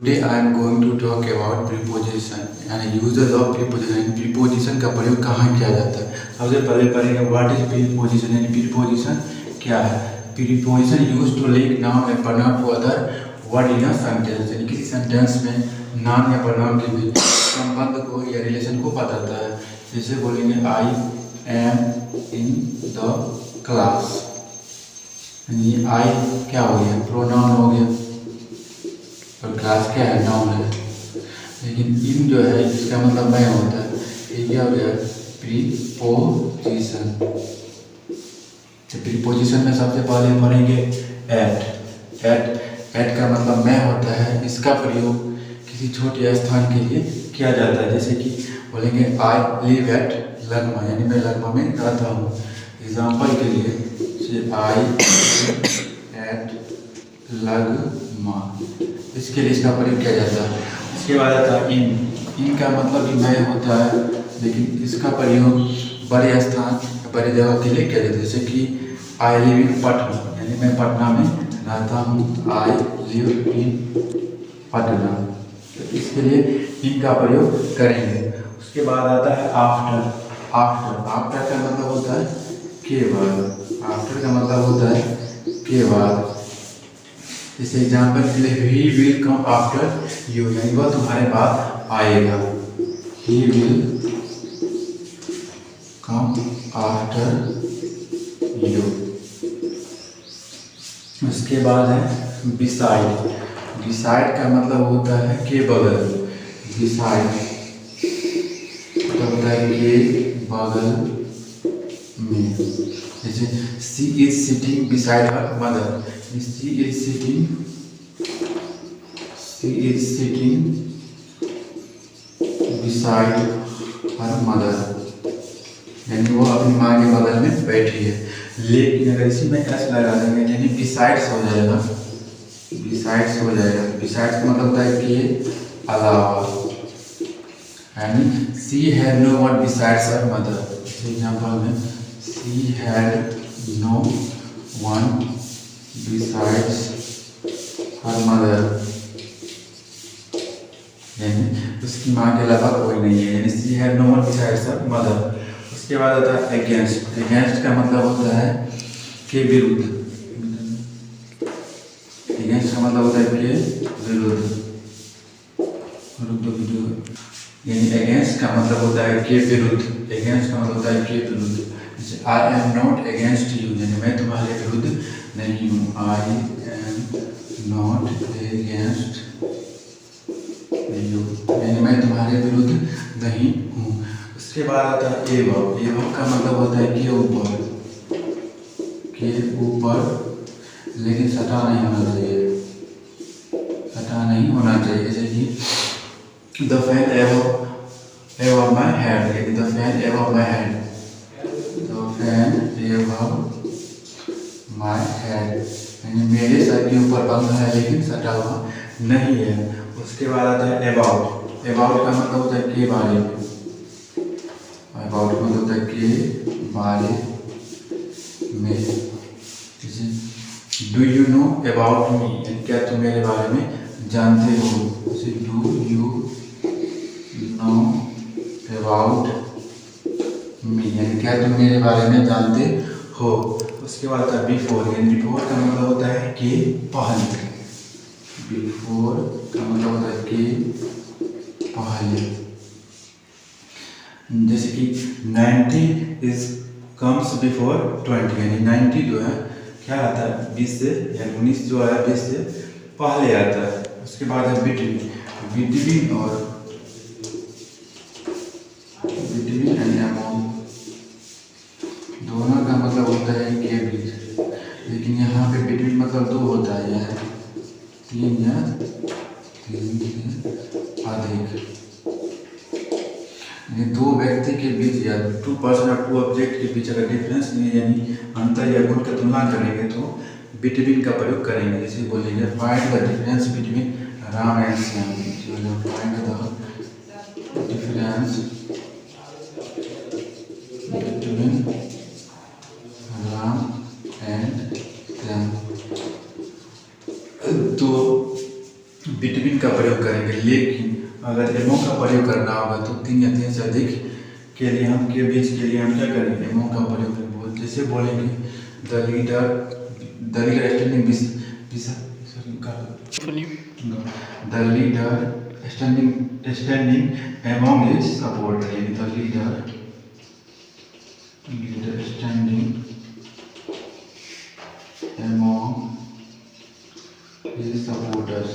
Today I am going to talk about preposition यानी uses of preposition। preposition का प्रयोग कहाँ किया जाता है। सबसे पहले पढ़ेंगे व्हाट इज preposition यानी preposition क्या है। preposition used to link noun and pronoun to other word in a sentence यानी किसी सेंटेंस में नाम या pronoun के बीच संबंध को या रिलेशन को बताता है। जैसे बोलेंगे I am in the class यानी आई क्या हो गया, प्रोनाउन हो गया और क्लास क्या है, नाउन है। लेकिन इन जो है इसका मतलब मैं होता है, ये क्या हो गया, प्रीपोजिशन। तो प्रीपोजिशन में सबसे पहले पढ़ेंगे एट। एट का मतलब मैं होता है। इसका प्रयोग किसी छोटे स्थान के लिए किया जाता है। जैसे कि बोलेंगे आई लिव एट लगमा यानी मैं लगमा में रहता हूँ। एग्जाम्पल के लिए आई एट लगमा, इसके लिए इसका प्रयोग किया जाता है। इसके बाद आता है इन का मतलब भी मैं होता है, लेकिन इसका प्रयोग बड़े स्थान बड़े जगह के लिए किया जाता है। जैसे कि आई लिव इन पटना यानी मैं पटना में रहता हूँ। आई लिव इन पटना, तो इसके लिए इन का प्रयोग करेंगे। उसके बाद आता है आफ्टर। आफ्टर का मतलब होता है के बाद। आफ्टर का मतलब होता है के बाद। जैसे एग्जाम्पल के लिए he will come after you यानी वह तुम्हारे बाद आएगा। He will come after you. उसके बाद है बिसाइड। बिसाइड का मतलब होता है के बगल। बिसाइड मतलब होता है के बगल में। जैसे she is sitting beside her mother. She is sitting beside her mother यानी वो अपनी माँ के बगल में बैठी है। लेकिन अगर इसी में एस लगा देंगे यानी बिसाइड्स हो जाएगा। बिसाइड्स हो जाएगा। बिसाइड्स का मतलब होता है कि अलावा यानी she had no one besides her mother। Example में she had no one besides her mother यानी उसकी माँ के अलावा कोई नहीं है, यानी she had no one besides her mother। उसके बाद आता है अगेंस्ट। अगेंस्ट का मतलब होता है के विरुद्ध। अगेंस्ट का मतलब होता है के विरुद्ध। यानी अगेंस्ट का मतलब होता है के विरुद्ध। अगेंस्ट का मतलब होता है के विरुद्ध। जैसे I am not against you यानी मैं तुम्हारे विरुद्ध नहीं हूँ। I am not against you यानी मैं तुम्हारे विरुद्ध नहीं हूँ। उसके बाद आता है एबव। एबव का मतलब होता है के ऊपर। के ऊपर, लेकिन सटा नहीं होना चाहिए। सटा नहीं होना चाहिए। जैसे कि the fan above my head यानी the fan above my head. The fan above my head यानी मेरे सर के ऊपर बंद है लेकिन सटा हुआ नहीं है। उसके बाद आता है अबाउट। अबाउट का मतलब होता है के बारे में। अबाउट का मतलब होता है के बारे में। जैसे do you know about me यानी क्या तुम मेरे बारे में जानते हो। जैसे do you know about me यानी क्या तुम मेरे बारे में जानते हो। उसके बाद आता है बिफोर यानी बिफोर का मतलब होता है कि पहले। बिफोर का मतलब होता है कि पहले। जैसे कि 90 इज कम्स बिफोर 20 यानी 90 जो है क्या आता है 20 से यानी 19 जो है 20 से पहले आता है। उसके बाद है बिटवीन। बिटवीन और बिटवीन एंड अमॉन्ग दोनों का मतलब होता है के बीच। लेकिन यहाँ पे बिटवीन मतलब दो होता है, यह तीन या तीन से अधिक यानी दो व्यक्ति के बीच या टू पर्सन और टू ऑब्जेक्ट के बीच अगर डिफरेंस यानी अंतर या गुण की तुलना करेंगे तो बिटवीन का प्रयोग करेंगे। जैसे बोलेंगे find the difference between Ram and Shyam. Find the difference between Ram and Shyam. तो बिटवीन का प्रयोग प्रयोग करेंगे, लेकिन अगर एमो का प्रयोग करना होगा तो 3 या 3 से अधिक के लिए हम के बीच के लिए हम क्या करेंगे, एमो का प्रयोग करेंगे। जैसे बोलेंगे the leader standing the leader standing among his supporter, यानी the leader standing among his supporters.